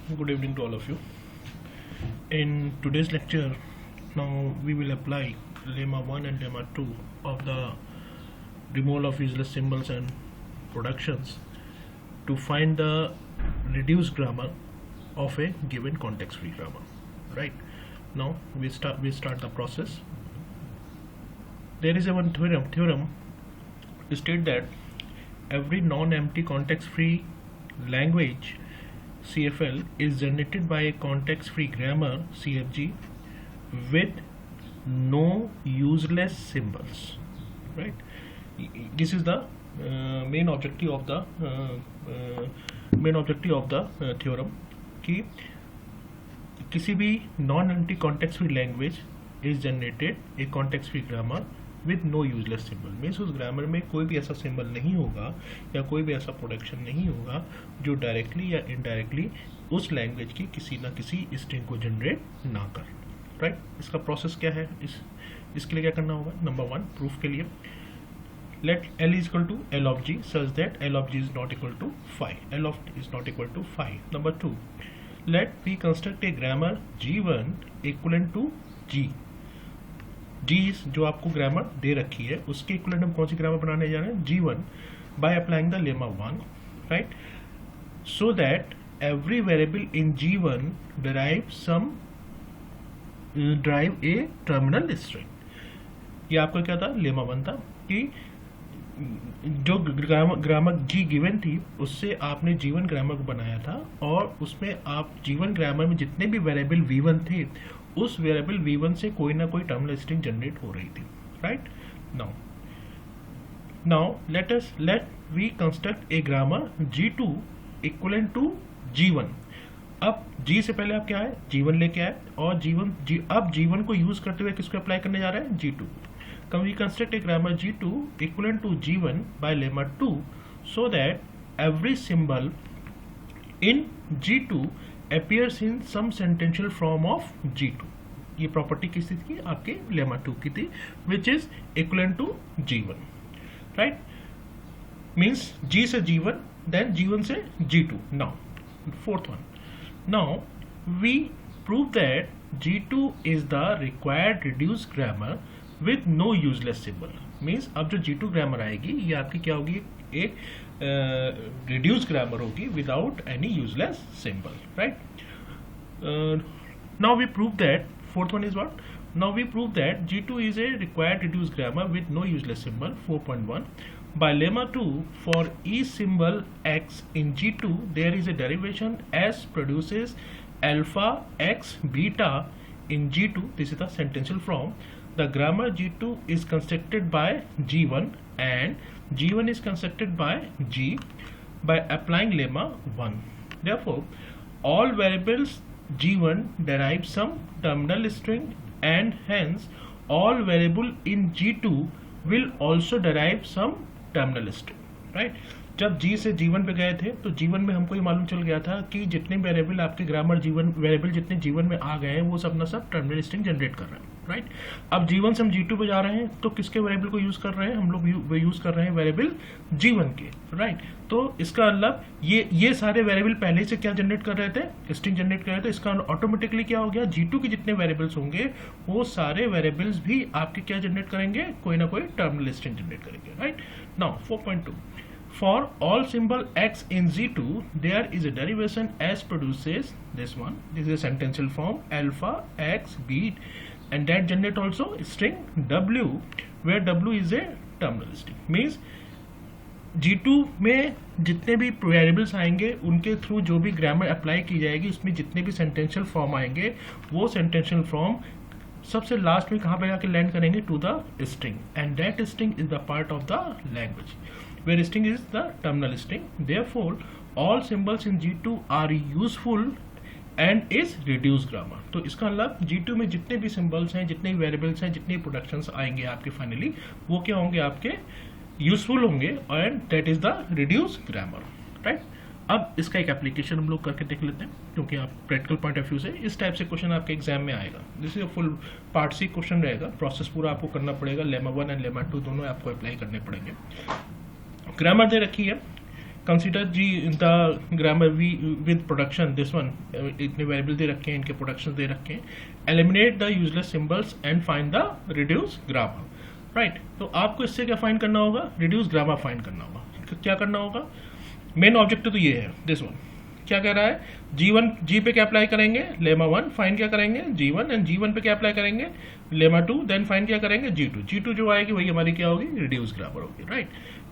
Good evening to all of you. In today's lecture, now we will apply lemma 1 and lemma 2 of the removal of useless symbols and productions to find the reduced grammar of a given context-free grammar. Right? Now we start the process. There is a one theorem to state that every non-empty context-free language CFL is generated by a context-free grammar CFG with no useless symbols. Right? This is the main objective of the theorem कि किसी भी non-empty context-free language is generated a context-free grammar with no useless symbol. Means उस grammar में कोई भी ऐसा symbol नहीं होगा या कोई भी ऐसा प्रोडक्शन नहीं होगा जो डायरेक्टली या इनडायरेक्टली उस लैंग्वेज की किसी ना किसी स्ट्रिंग को जनरेट ना कर. राइट? इसका प्रोसेस क्या है? इसके लिए क्या करना होगा? नंबर 1 प्रूफ के लिए let L is equal to L of G such that L of G is not equal to 5. L of G is not equal to 5. Number 2, let we construct a grammar G1 equivalent to G. G जो आपको grammar दे रखी है उसके equivalent हम कौन सी grammar बनाने जा रहे हैं? G1 by applying the lemma 1, right? So that every variable in G1 derive a terminal string. ये आपका क्या था? लेमा 1 था कि जो ग्रामर G गिवन थी उससे आपने G1 ग्रामर को बनाया था और उसमें आप G1 ग्रामर में जितने भी वेरिएबल V1 थे उस वेरिएबल V1 से कोई ना कोई टर्मिनल स्ट्रिंग जनरेट हो रही थी. Right? Now let we construct a grammar G2 equivalent to G1. अब G से पहले आप क्या है? G1 लेके आए और अब G1 को यूज करते हुए किसको अप्लाई करने जा रहे हैं? G2. Can we construct a grammar G2 equivalent to G1 by lemma 2 so that every symbol in G2 appears in some sentential form of G2. ये प्रॉपर्टी किसकी थी? आपके lemma 2 की थी, which is equivalent to G1. Right? Means G से G1, then G1 से G2. Now, fourth one. Now we prove that G2 is the required reduced grammar with no useless symbol. Means अब जो G2 grammar आएगी ये आपकी क्या होगी? एक रिड्यूस ग्रामर होगी without any useless symbol. Right? Now we prove that fourth one is what? Now we prove that G2 is a required reduced grammar with no useless symbol. 4.1 by lemma 2 for each symbol x in G2 there is a derivation S produces alpha x beta in G2. This is the sentential form. The grammar G2 is constructed by G1 and G1 is constructed by G by applying lemma 1. Therefore, all variables G1 derive some terminal string and hence all variable in G2 will also derive some terminal string. Right? जब G से G1 पे गए थे तो G1 में हमको ये मालूम चल गया था कि जितने वेरिएबल आपके ग्रामर G1 वेरिएबल जितने G1 में आ गए हैं वो सब ना सब टर्मिनल स्ट्रिंग जनरेट कर रहे हैं. राइट? अब G1 से हम G2 पे जा रहे हैं तो किसके वेरिएबल को यूज कर रहे हैं? हम लोग यूज कर रहे हैं वेरिएबल G1 के. राइट? तो इसका मतलब ये सारे वेरिएबल पहले से क्या जनरेट कर रहे थे? स्ट्रिंग जनरेट कर रहे थे. इसका ऑटोमेटिकली क्या हो गया? G2 के जितने वेरिएबल्स होंगे वो सारे वेरिएबल्स भी आपके क्या जनरेट करेंगे? कोई ना कोई टर्मिनल स्ट्रिंग जनरेट करेंगे. Right? Now 4.2 for all symbol x in G2 there is a derivation S produces this one. This is a sentential form alpha x beat and that generate also string W where W is a terminal string. Means G2 में जितने भी variables आएंगे उनके through जो भी grammar apply की जाएगी उसमें जितने भी सेंटेंशियल फॉर्म आएंगे वो सेंटेंशियल फॉर्म सबसे लास्ट में कहाँ पे जाके लैंड करेंगे? To the string and that string is the part of the language where string is the terminal string. Therefore, all symbols in G2 are useful and is reduced grammar. तो इसका मतलब G2 में जितने भी symbols हैं, जितने भी variables हैं, जितने productions आएंगे आपके फाइनली वो क्या होंगे? आपके यूजफुल होंगे and that is the reduced grammar. Right? अब इसका एक एप्लीकेशन हम लोग करके देख लेते हैं क्योंकि आप प्रैक्टिकल पॉइंट ऑफ व्यू से इस टाइप से क्वेश्चन आपके एग्जाम में आएगा. This is full part C question रहेगा. प्रोसेस पूरा आपको करना पड़ेगा. लेमा 1 एंड लेमा 2 दोनों आपको अप्लाई करने पड़ेंगे. ग्रामर दे रखी है consider G the grammar V with production this one, इतने वेरिएबल दे रखे हैं, इनके प्रोडक्शन दे रखे हैं. Eliminate the useless symbols and find the reduce grammar. Right, तो आपको इससे क्या फाइंड करना होगा, रिड्यूस ग्रामर फाइंड करना होगा. क्या करना होगा, मेन ऑब्जेक्टिव तो ये है. दिस वन क्या कह रहा है, G1 G पे क्या अप्लाई करेंगे, लेमा 1, फाइंड क्या करेंगे G1, एंड G1 पे क्या अप्लाई करेंगे, लेमा 2, देन फाइंड क्या करेंगे G2 जो आएगी वही हमारी क्या होगी, रिड्यूस ग्रामर होगी. राइट,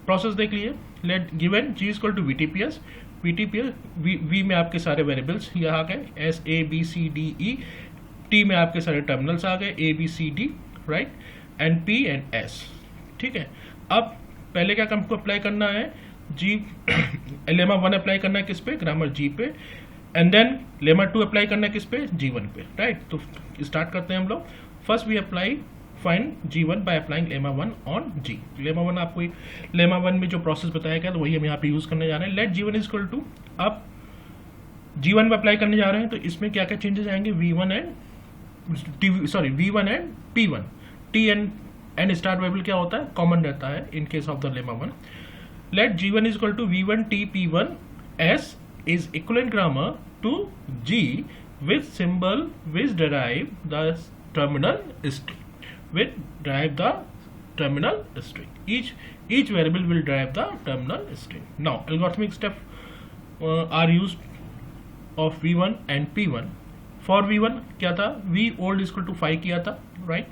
प्रोसेस देख लिए. Let given G equal to VTPS, V में आपके सारे वेरिएबल्स ये आ गए, S A B C D E, T में आपके सारे टर्मिनल्स आ गए A B C D, right, and P and S. ठीक है, अब पहले क्या हमको अप्लाई करना है, G लेमा 1 अप्लाई करना है किस पे, ग्रामर G पे, एंड देन लेमा 2 अप्लाई करना है किस पे, G1 पे. राइट, तो स्टार्ट करते हैं हम लोग. First we apply find G1 by applying lemma 1 on G. Lemma 1 आपको लेमा 1 में जो प्रोसेस बताया गया तो वही हम यहाँ पे यूज करने जा रहे हैं. Late G1 is equal to, अब G1 पे अप्लाई करने जा रहे हैं तो इसमें क्या क्या चेंजेस आएंगे, V1 and P1. T and start variable क्या होता है, कॉमन रहता है in case of the lemma 1. Let G1 is equal to V1 T P1 S is equivalent grammar to G with symbol which derive the terminal string. Each variable will derive the terminal string. Now algorithmic step are used of V1 and P1. For V1 क्या था, V old is equal to 5 किया था, right,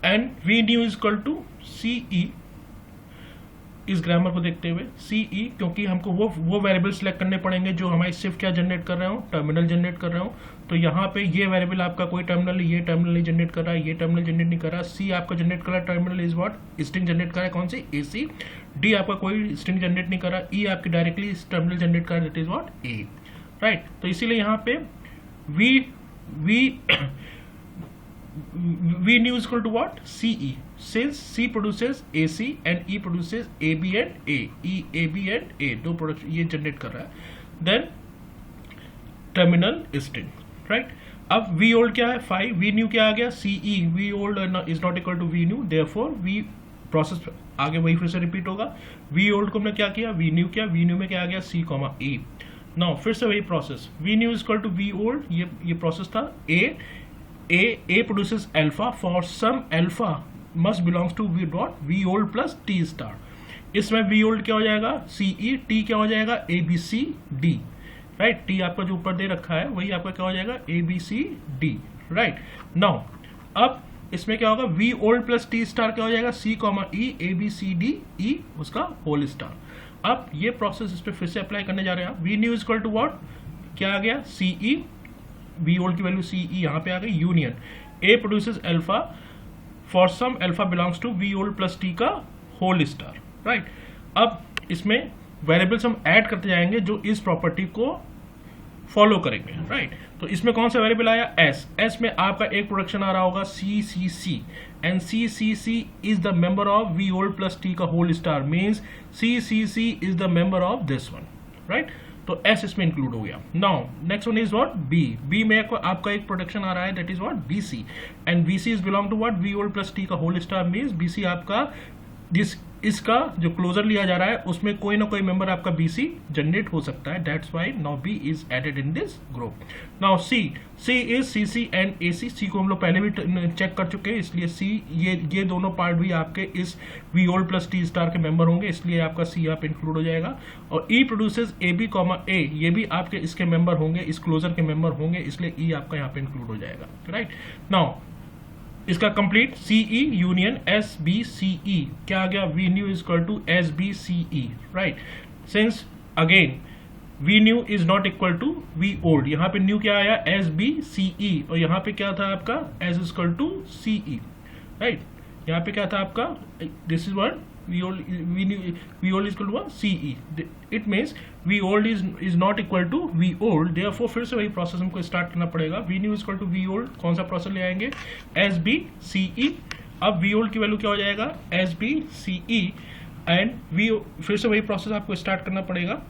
and V new is equal to CE. इस grammar को देखते हुए CE, क्योंकि हमको वो वेरिएबल सिलेक्ट करने पड़ेंगे जो हमारी सिर्फ क्या जनरेट कर रहे हो, टर्मिनल जनरेट कर रहे हो. तो यहाँ पे ये वेरिएबल आपका कोई टर्मिनल, ये टर्मिनल नहीं जनरेट कर रहा है, ये टर्मिनल जनरेट नहीं कर रहा. C आपका जनरेट कर रहा है terminal is what, string generate कर रहा है कौन सी, AC. D आपका कोई स्ट्रिंग जनरेट नहीं कर रहा. E आपकी डायरेक्टली टर्मिनल जनरेट कर रहा है, that is what, A. Right, तो इसीलिए यहाँ पे V new is equal to what, CE, since C produces AC and E produces AB and A, AB and A दो प्रोडक्ट ये जनरेट कर रहा है. Then terminal string. राइट, अब V old क्या है 5, V new क्या आ गया CE, V old is not equal to V new, therefore V process आगे वही फिर से रिपीट होगा. V old को हमने क्या किया, V new किया, V new में क्या आ गया C, E. नाउ फिर से वही process, V new is equal to V old, ये प्रोसेस था. A produces alpha for some alpha must belongs to V dot V old plus T star. इसमें V old क्या हो जाएगा CE, T क्या हो जाएगा ABCD. राइट, T आपका जो ऊपर दे रखा है वही आपका क्या हो जाएगा ABCD. राइट, नाउ अब इसमें क्या होगा, V old plus T star क्या हो जाएगा C, E ABCD E उसका होल स्टार. अब ये प्रोसेस इस पर फिर से अप्लाई करने जा रहे हैं. V new is equal to what, क्या आ गया CE, V old की वैल्यू CE यहाँ पे आ गई, union A produces alpha for some alpha belongs to V old plus T का होल स्टार. राइट, अब इसमें वेरिएबल्स हम ऐड करते जाएंगे जो इस प्रॉपर्टी को फॉलो करेंगे. राइट, तो इसमें कौन सा वेरिएबल आया S में आपका एक प्रोडक्शन आ रहा होगा CCC, and CCC is the member of V old plus T का whole star, means CCC is the member of this one. Right, तो S इसमें इंक्लूड हो गया. Now next one is what, B में आपका एक प्रोडक्शन आ रहा है, that is what BC, and BC is belong to what V old plus T का होल स्टार, मींस BC आपका इसका जो क्लोजर लिया जा रहा है उसमें कोई ना कोई मेंबर आपका BC जनरेट हो सकता है. That's why now B is added in this group. Now C is CC and AC. C को हम लोग पहले भी चेक कर चुके हैं, इसलिए C ये दोनों पार्ट भी आपके इस V old plus T star के मेंबर होंगे, इसलिए आपका C यहाँ पे इंक्लूड हो जाएगा. और E प्रोड्यूसेस AB, A, ये भी आपके इसके मेंबर होंगे, इस क्लोजर के मेंबर होंगे, इसलिए E आपका यहाँ पे इंक्लूड हो जाएगा. राइट, नाउ इसका कंप्लीट CE यूनियन SBCE क्या आ गया, V new is equal to SBCE. Right, since again V new is not equal to V old, यहाँ पे न्यू क्या आया SBCE, और यहाँ पे क्या था आपका S is equal to CE. Right, यहाँ पे क्या था आपका, this is one V old is equal to CE. It means V old is not equal to V old. Therefore फिर से वही प्रोसेस हमको स्टार्ट करना पड़ेगा. V new is equal to V old. कौन सा प्रोसेस ले आएंगे SBCE. अब V old की वैल्यू क्या हो जाएगा SBCE, एंड फिर से वही प्रोसेस आपको स्टार्ट करना पड़ेगा.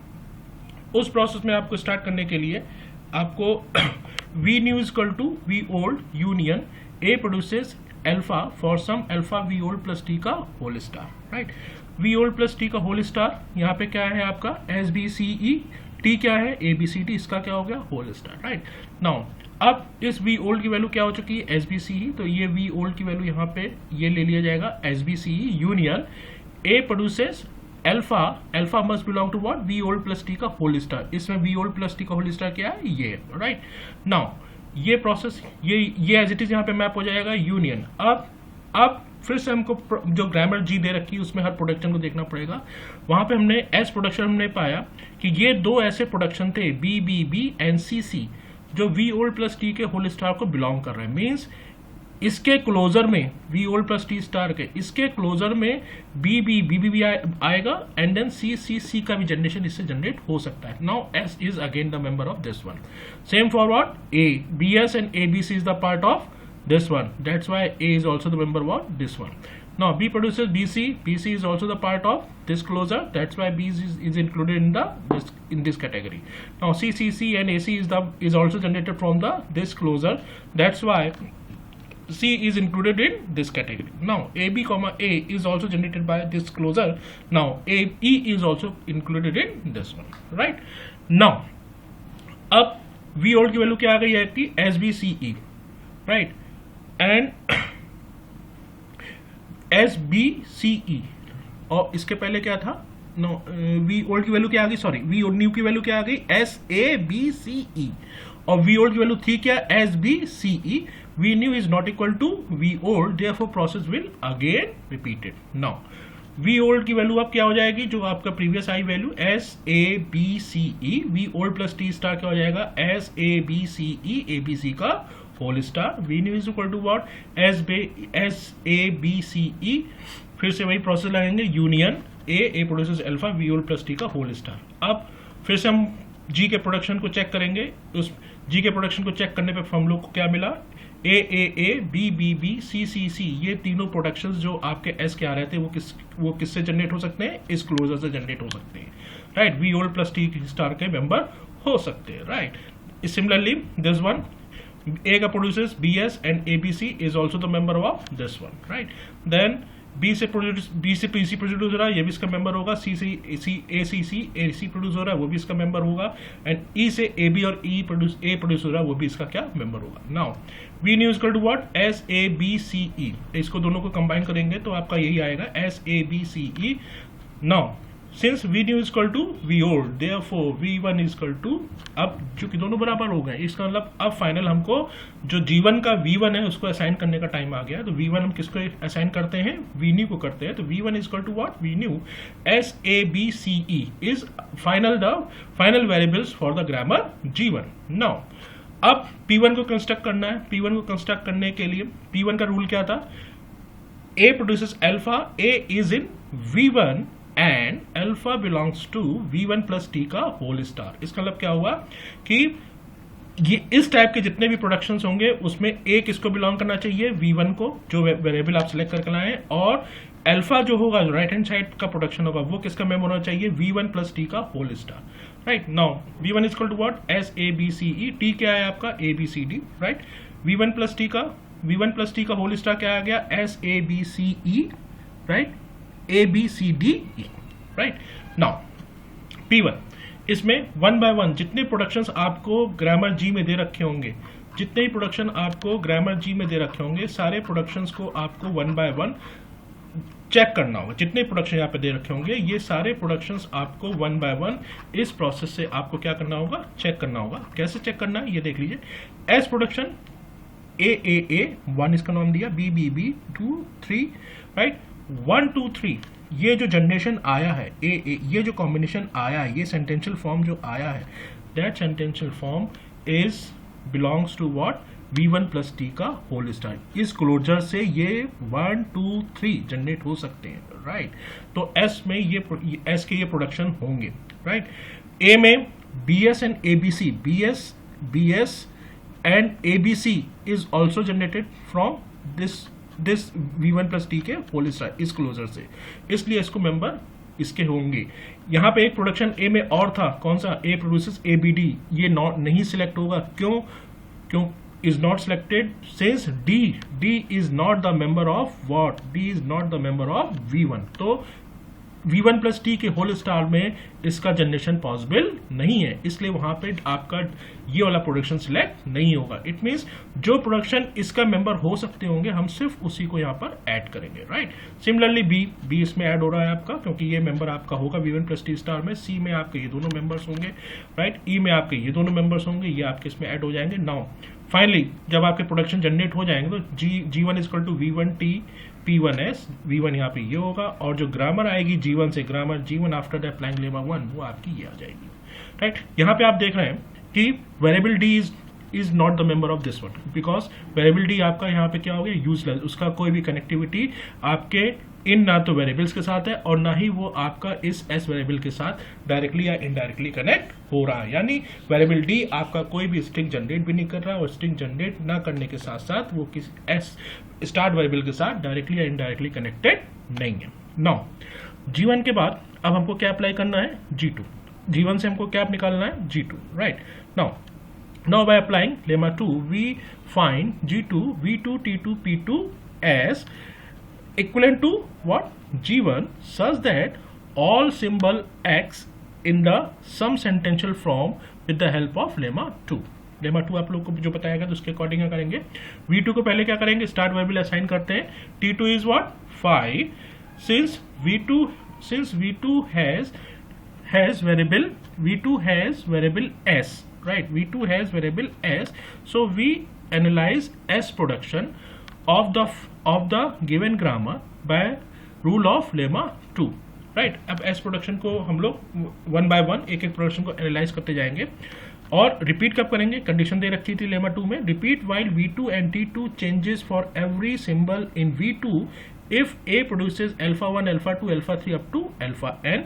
उस प्रोसेस में आपको स्टार्ट करने के लिए आपको V new is equal to V old union A produces alpha for some alpha V old plus T का whole star. Right, V old plus T का होल स्टार, यहाँ पे क्या है आपका S B C E, T क्या है ए B C D, इसका क्या हो गया होल स्टार, राइट। नाउ अब इस वी ओल्ड की वैल्यू क्या हो चुकी है एस बी सी ई, तो ये वी ओल्ड की वैल्यू यहाँ पे ये ले लिया जाएगा S B C E union A produces alpha, alpha must belong to what V old plus T का होल स्टार, इसमें वी ओल्ड प्लस टी का होल स्टार क्या है ये, राइट। नाउ ये प्रोसेस ये एज इट इज यहाँ पे मैप हो जाएगा यूनियन। अब फिर से हमको जो ग्रामर जी दे रखी है उसमें हर प्रोडक्शन को देखना पड़ेगा। वहां पे हमने एस प्रोडक्शन हमने पाया कि ये दो ऐसे प्रोडक्शन थे B B B and C C जो वी ओल्ड प्लस टी के होल स्टार को बिलोंग कर रहे हैं। मीन्स इसके क्लोजर में V old plus T star के इसके क्लोजर में B B B B B आएगा and then C C C का भी जनरेशन इससे जनरेट हो सकता है। Now S is again the member of this one. Same for what A B S and A B C is the part of this one, that's why A is also the member of this one. Now B produces BC, BC is also the part of this closure, that's why B is included in this category. Now CCC and AC is also generated from this closure, that's why C is included in this category. Now AB comma A is also generated by this closure, now E is also included in this one, right। Now अब V old की value क्या आ गई है कि SBCE, right, and S B C E, और इसके पहले क्या था नो वी ओल्ड की वैल्यू क्या आ गई, सॉरी वी न्यू की वैल्यू क्या आ गई S A B C E, और वी ओल्ड की वैल्यू थी क्या S B C E. V new is not equal to V old, therefore process will again repeated. Now V old की value अब क्या हो जाएगी जो आपका previous I value S A B C E, V old plus T star क्या हो जाएगा S A B C E A B C का whole star. V new is equal to what S A B C ई, फिर से वही process लगाएंगे union A produces alpha V old plus T का whole star. अब फिर से हम जी के प्रोडक्शन को चेक करेंगे, उस जी के प्रोडक्शन को चेक करने पे हम लोग को क्या मिला A B B B C C C, ये तीनों प्रोडक्शंस जो आपके एस के आ रहे थे वो किससे जनरेट हो सकते हैं इस क्लोजर से जनरेट हो सकते हैं, right. V old plus T star के मेंबर हो सकते हैं, right. Similarly this one A का produces BS and ABC is also the member of this one, right? Then B से PC प्रोड्यूस हो रहा है, ये भी इसका मेंबर होगा। AC प्रोड्यूस हो रहा है, वो भी इसका मेंबर होगा। एंड E से AB और A प्रोड्यूस हो रहा है, वो भी इसका क्या मेंबर होगा। Now V new equal to what SABCE, इसको दोनों को कंबाइन करेंगे तो आपका यही आएगा SABCE। Now since V new equal to V old, therefore V1 equal to, अब चूंकि दोनों बराबर हो गए इसका मतलब अब फाइनल हमको जो G1 का V1 है उसको असाइन करने का टाइम आ गया। तो V1 हम किसको असाइन करते हैं V न्यू को करते हैं, तो V1 equal to what V new SABCE is final variables for the grammar G1। Now अब P1 को कंस्ट्रक्ट करना है। P1 को कंस्ट्रक्ट करने के लिए P1 का रूल क्या था, A produces alpha, A is in V1 and alpha belongs to V1 plus T का होल स्टार। इसका मतलब क्या हुआ कि ये इस टाइप के जितने भी प्रोडक्शंस होंगे उसमें A किसको बिलोंग करना चाहिए V1 को, जो वेरिएबल आप सिलेक्ट करके लाए, और अल्फा जो होगा जो राइट हैंड साइड का प्रोडक्शन होगा वो किसका मेंबर होना चाहिए V1 प्लस टी का whole star, right. Now V1 equal to what SABCE, T क्या है आपका ABCD, right. V1 plus T का होल स्टार क्या आ गया SABCE, right ABCDE, right. Now P1, इसमें वन बाय वन जितने प्रोडक्शंस आपको ग्रामर जी में दे रखे होंगे, जितने ही प्रोडक्शन आपको ग्रामर जी में दे रखे होंगे सारे प्रोडक्शंस को आपको वन बाय वन चेक करना होगा। जितने प्रोडक्शन यहाँ पे दे रखे होंगे ये सारे प्रोडक्शंस आपको वन बाय वन इस प्रोसेस से आपको क्या करना होगा चेक करना होगा। कैसे चेक करना है ये देख लीजिए। एस प्रोडक्शन A 1 इसका नाम दिया, B 2 3, राइट। 1 2 3 ये जो जनरेशन आया है ये जो कॉम्बिनेशन आया है, ये सेंटेंशियल फॉर्म जो आया है, that sentential form is belongs to what V1 plus T का होल स्टार। इस क्लोजर से ये 1 2 3 जनरेट हो सकते हैं, राइट। तो S में S के ये प्रोडक्शन होंगे, राइट। A में BS and ABC, BS and ABC is also generated from this V1 plus T के होल स्टार इस क्लोजर से, इसलिए इसको मेंबर इसके होंगे। यहाँ पे एक प्रोडक्शन A में और था, कौन सा A प्रोड्यूसेस ABD, ये नहीं सिलेक्ट होगा। क्यों is not selected since D is not the member of what, D is not the member of V1। तो V1 प्लस टी के होल स्टार में इसका जनरेशन पॉसिबल नहीं है, इसलिए वहां पे आपका ये वाला प्रोडक्शन सिलेक्ट नहीं होगा। इट मींस जो प्रोडक्शन इसका मेंबर हो सकते होंगे हम सिर्फ उसी को यहाँ पर ऐड करेंगे, राइट। सिमिलरली बी इसमें ऐड हो रहा है आपका, क्योंकि ये मेंबर आपका होगा V1 प्लस टी स्टार में। सी में आपके ये दोनों मेंबर्स होंगे, राइट। ई में आपके ये दोनों मेंबर्स होंगे, ये आपके इसमें ऐड हो जाएंगे। नाउ फाइनली जब आपके प्रोडक्शन जनरेट हो जाएंगे तो G1 equal to V1T P1S, V1 यहाँ पे ये होगा, और जो ग्रामर आएगी G1 से, grammar G1 after the applying lemma 1, वो आपकी ये आ जाएगी, राइट। यहाँ पे आप देख रहे हैं कि variable D is not the member of this one, because variable D आपका यहाँ पे क्या हो गया, यूजलेस। उसका कोई भी कनेक्टिविटी आपके इन ना तो वेरिएबल्स के साथ है और ना ही वो आपका इस एस वेरिएबल के साथ डायरेक्टली या इनडायरेक्टली कनेक्ट हो रहा है। यानी वेरिएबल डी आपका कोई भी स्ट्रिंग जनरेट भी नहीं कर रहा है, और स्ट्रिंग जनरेट ना करने के साथ साथ वो किस एस स्टार्ट वेरिएबल के साथ डायरेक्टली या इनडायरेक्टली कनेक्टेड नहीं है। नाउ G1 के बाद अब हमको क्या अप्लाई करना है, G2। G1 से हमको क्या निकालना है, G2, right. Now by applying lemma 2 we find G2 V2 T2 P2 as equivalent to what, G1, such that all symbol X in the sum sentential form with the help of lemma 2। Lemma 2 आप लोग को जो बताया गया तो उसके according क्या करेंगे, V2 को पहले क्या करेंगे, स्टार्ट वेरिएबल असाइन करते हैं। T2 is what, 5, since V2 has variable S, right, V2 has variable S, so we analyze S production of the given grammar by rule of lemma 2, right. अब S production को हम लोग one by one एक एक production को analyse करते जाएंगे, और रिपीट कब करेंगे, कंडीशन दे रखी थी लेमा 2 में, repeat while V2 and T2 changes for every symbol in V2 if A produces alpha 1 alpha 2 alpha 3 up to alpha n,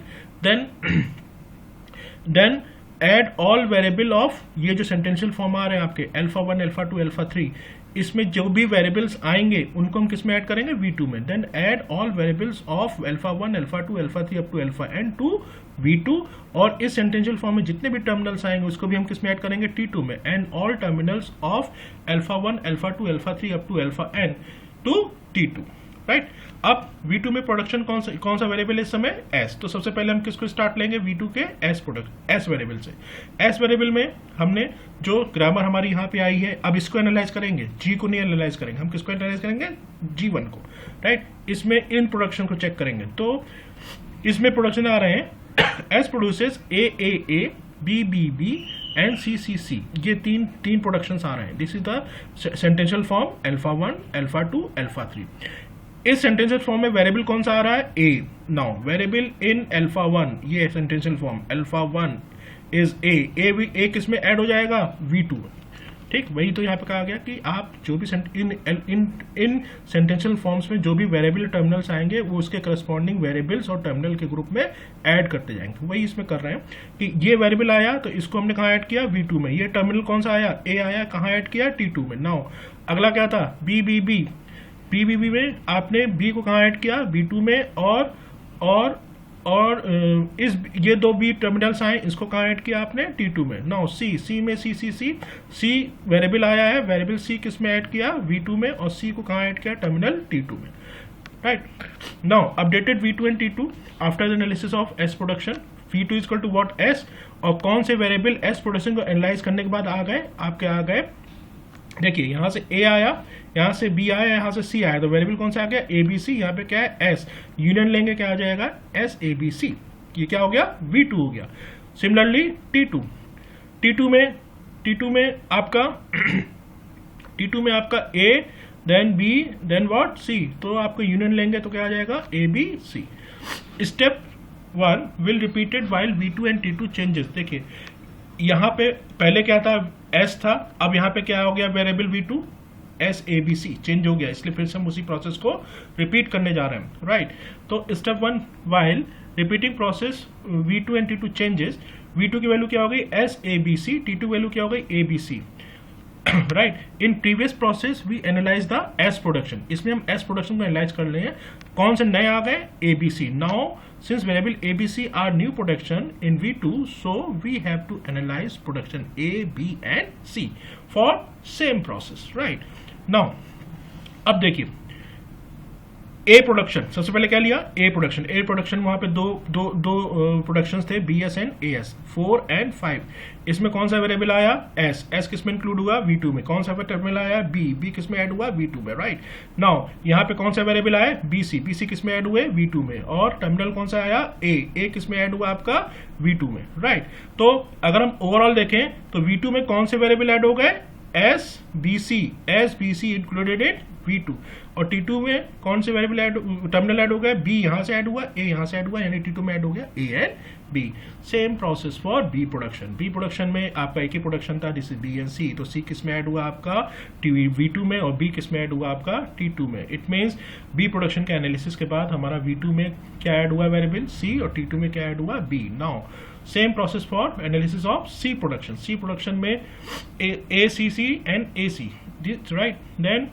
then add all variable of, ये जो सेंटेंशियल फॉर्म आ रहे हैं आपके alpha 1 alpha 2 alpha 3, इसमें जो भी variables आएंगे उनको हम किस में ऐड करेंगे, V2 में। Then add all variables of alpha 1 alpha 2 alpha 3 up to alpha n to V2, और इस सेंटेंशियल फॉर्म में जितने भी टर्मिनल्स आएंगे उसको भी हम किस में ऐड करेंगे, T2 में। And all terminals of alpha 1 alpha 2 alpha 3 up to alpha n to T2, right. अब V2 में प्रोडक्शन कौन सा वेरिएबल है इस समय, S। तो सबसे पहले हम किसको स्टार्ट लेंगे, V2 के S वेरिएबल से। S वेरिएबल में हमने जो ग्रामर हमारी यहाँ पे आई है, अब इसको एनालाइज करेंगे, G को नहीं एनालाइज करेंगे, हम किसको एनालाइज करेंगे, G1 को, राइट। इसमें इन प्रोडक्शन को चेक करेंगे, तो इसमें प्रोडक्शन आ रहे हैं S produces A B B and C ये तीन प्रोडक्शंस आ रहे हैं। This is the sentential form alpha 1 alpha 2 alpha 3। इस सेंटेंशियल फॉर्म में वेरिएबल कौन सा आ रहा है, A। Now variable in alpha 1, ये sentential form alpha 1 is A किस में ऐड हो जाएगा, V2, ठीक। वही तो यहाँ पे कहा गया कि आप जो भी इन सेंटेंशियल फॉर्म्स में जो भी वेरिएबल टर्मिनल्स आएंगे वो उसके करस्पॉन्डिंग वेरिएबल्स और टर्मिनल के ग्रुप में ऐड करते जाएंगे। वही इसमें कर रहे हैं कि ये वेरिएबल आया तो इसको हमने कहाँ ऐड किया, V2 में। ये टर्मिनल कौन सा आया, A आया, कहाँ ऐड किया, T2 में। नाउ अगला क्या था, B में आपने B को कहाँ ऐड किया, B2 में, और इस ये दो B टर्मिनल्स आए, इसको कहाँ ऐड किया आपने, T2 में। नाउ C में C वेरिएबल आया है, वेरिएबल C किस में ऐड किया, V2 में, और C को कहाँ ऐड किया, टर्मिनल T2 में, right. Now updated V2 and T2 after the analysis of S production, V2 is equal to what, S, और कौन से वेरिएबल S प्रोडक्शन को एनालाइज करने के बाद आ गए, देखिए यहाँ से A आया, यहाँ से B आया, यहाँ से C आया, तो वेरिएबल कौन सा आ गया, ABC। यहाँ पे क्या है, S, यूनियन लेंगे क्या आ जाएगा, SABC। ये क्या हो गया, V2 हो गया। सिमिलरली T2 में आपका A, then B, then what, C, तो आपको यूनियन लेंगे तो क्या आ जाएगा, ABC। Step 1 will repeated while V2 and T2 changes. देखिए यहाँ पे पहले क्या था, S था, अब यहाँ पे क्या हो गया, वेरिएबल V2 SABC चेंज हो गया, इसलिए फिर से हम उसी प्रोसेस को रिपीट करने जा रहे हैं, राइट। तो step 1 while repeating process V2 and T2 changes, V2 की वैल्यू क्या हो गई, SABC, T2 वैल्यू क्या हो गई, ABC, right. In previous process we analyse the S production, इसमें हम S प्रोडक्शन को एनालाइज कर रहे हैं, कौन से नए आ गए, ABC। Now since variable ABC are new production in V2, so we have to analyze production A, B and C for same process, right? Now अब देखिए ए प्रोडक्शन, सबसे पहले क्या लिया, ए प्रोडक्शन। ए प्रोडक्शन वहां पे दो प्रोडक्शंस थे, B S and A S, 4 and 5। इसमें कौन सा वेरिएबल आया, एस। एस किस में इंक्लूड हुआ, V2 में। कौन सा टर्मिनल आया, बी। बी किस में ऐड हुआ, V2 में, राइट। नाउ यहाँ पे कौन सा वेरिएबल आया, BC। BC किस में ऐड हुए, V2 में। और टर्मिनल कौन सा आया, ए। ए किस में ऐड हुआ आपका, V2 में, राइट। तो अगर हम ओवरऑल देखें तो V2 में कौन से वेरिएबल ऐड हो गए, S B C included in V2। और T2 में कौन से वेरिएबल ऐड, टर्मिनल ऐड हो गया, बी यहाँ से ऐड हुआ, ए यहाँ से ऐड हुआ, यानी T2 में ऐड हो गया A and B. Same process for B production. B production में आपका एक ही प्रोडक्शन था, this is B and C. तो सी किस में ऐड हुआ आपका, V2 में, और बी किस में ऐड हुआ आपका, T2 में। इट मीन्स बी प्रोडक्शन के एनालिसिस के बाद हमारा V2 में क्या ऐड हुआ वेरिएबल, सी, और T2 में क्या ऐड हुआ, B. Now same process for analysis of C production. C production में A C C and A C, right. Then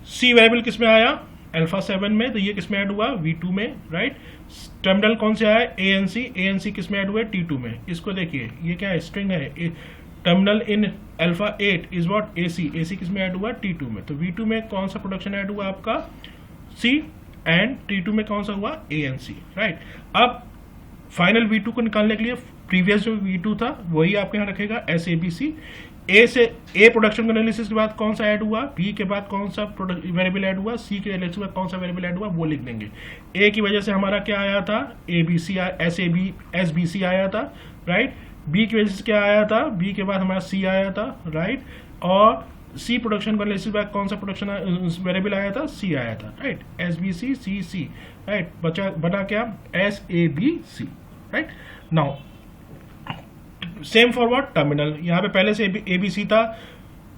C variable किस में आया, अल्फा 7 में, तो ये किस में ऐड हुआ, V2 में, राइट। टर्मिनल कौन से आया, ए एन सी किस में ऐड हुआ, T2 में। इसको देखिए, ये क्या है, स्ट्रिंग है। Terminal in alpha 8 is what, A C किस में ऐड हुआ, T2 में। तो V2 में कौन सा प्रोडक्शन ऐड हुआ आपका, सी, एंड T2 में कौन सा हुआ, ए एन सी, राइट। अब फाइनल V2 को निकालने के लिए प्रीवियस जो V2 था वही आपके यहाँ रखेगा, एस ए बी सी। ए से ए प्रोडक्शन के एनालिसिस के बाद कौन सा ऐड हुआ, बी के बाद कौन सा वेरिएबल ऐड हुआ, सी के एनालिसिस के बाद कौन सा वेरिएबल ऐड हुआ, वो लिख देंगे। ए की वजह से हमारा क्या आया था, एस बी सी आया था, राइट। बी की वजह से क्या आया था, बी के बाद हमारा सी आया था, राइट। और सी प्रोडक्शन को एनालिसिस के बाद कौन सा प्रोडक्शन वेरिएबल आया था, सी आया था, right. S B C C C, right. बना क्या, S A B C, right. Now same for what, terminal. यहाँ पे पहले से ए बी सी था,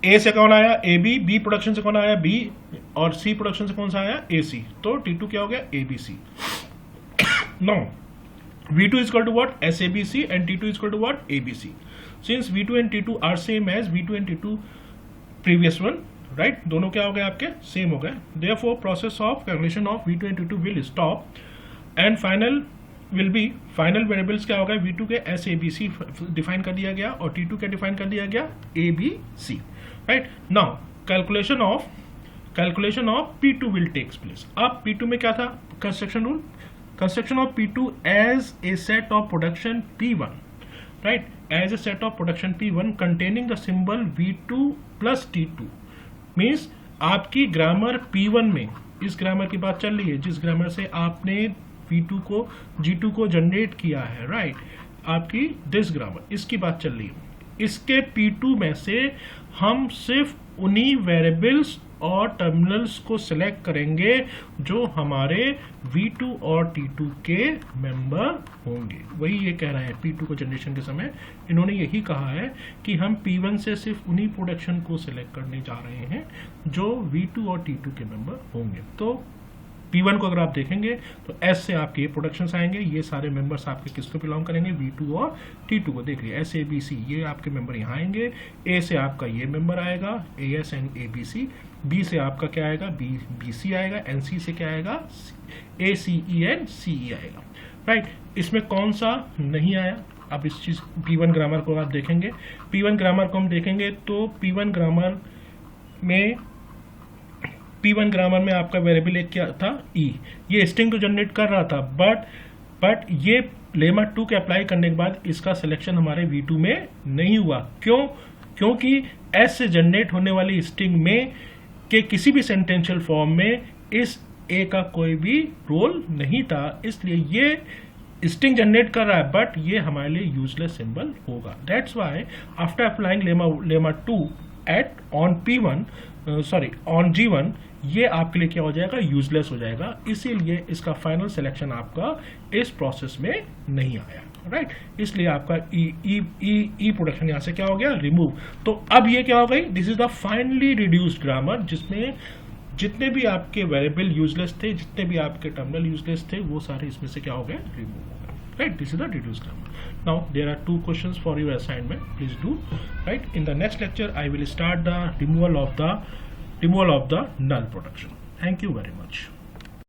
ए से कौन आया, ए बी। बी प्रोडक्शन से कौन आया, बी। और सी प्रोडक्शन से कौन सा आया, ए सी। तो T2 क्या हो गया, A B C. No, V2 is equal to what, SABC, and T2 is equal to what, ABC. Since V2 and T2 are same as V2 and T2 previous one, right? दोनों क्या हो गए आपके, same हो गए। Therefore, process of calculation of V2 and T2 will stop, and final will be, final variables क्या हो गए, V2 के SABC डिफाइन कर दिया गया, और T2 के डिफाइन कर दिया गया ABC, right? Now calculation of P2 will takes place. अब P2 में क्या था, construction rule, construction of P2 as a set of production P1, right, as a set of production P1 containing the symbol V2 plus T2 means आपकी grammar P1 में, इस grammar की बात चल रही है जिस ग्रामर से आपने V2 को G2 को जनरेट किया है, राइट, आपकी दिस ग्रामर, इसकी बात चल रही है। इसके P2 में से हम सिर्फ उन्हीं वेरिएबल्स और टर्मिनल्स को सिलेक्ट करेंगे जो हमारे V2 और T2 के मेंबर होंगे। वही ये कह रहा है, P2 को जनरेशन के समय इन्होंने यही कहा है कि हम P1 से सिर्फ उन्हीं प्रोडक्शन को सिलेक्ट करने जा रहे हैं जो V2 और T2 के मेंबर होंगे। तो P1 को अगर आप देखेंगे तो S से आपके ये प्रोडक्शंस आएंगे, ये सारे मेंबर्स आपके किसको बिलोंग करेंगे, V2 और T2 को। देखिए SABC, ये आपके मेंबर यहाँ आएंगे। A से आपका ये मेंबर आएगा, AS एंड ABC। B से आपका क्या आएगा, BC आएगा। NC से क्या आएगा, ACE एंड CE आएगा, राइट। इसमें कौन सा नहीं आया, अब इस चीज P1 ग्रामर को आप देखेंगे, P1 ग्रामर को हम देखेंगे तो P1 ग्रामर में आपका वेरिएबल एक क्या था, E। ये स्ट्रिंग तो जनरेट कर रहा था, बट ये लेमा 2 के अप्लाई करने के बाद इसका सिलेक्शन हमारे V2 में नहीं हुआ। क्योंकि S से जनरेट होने वाली स्ट्रिंग में के किसी भी सेंटेंशियल फॉर्म में इस A का कोई भी रोल नहीं था, इसलिए ये स्ट्रिंग जनरेट कर रहा है बट ये हमारे लिए यूजलेस सिंबल होगा। That's why after applying lemma 2 at on G1 ये आपके लिए क्या हो जाएगा, यूजलेस हो जाएगा। इसीलिए इसका फाइनल सिलेक्शन आपका इस प्रोसेस में नहीं आया, राइट। इसलिए आपका ई प्रोडक्शन यहाँ से क्या हो गया, रिमूव। तो अब ये क्या हो गई, this is the finally reduced grammar, जिसमें जितने भी आपके वेरिएबल यूजलेस थे, जितने भी आपके टर्मिनल यूजलेस थे, वो सारे इसमें से क्या हो गए, रिमूव हो गए, right. This is the reduced grammar. Now there are 2 questions for your assignment, please do, right. In the next lecture I will start the removal of the null production. Thank you very much.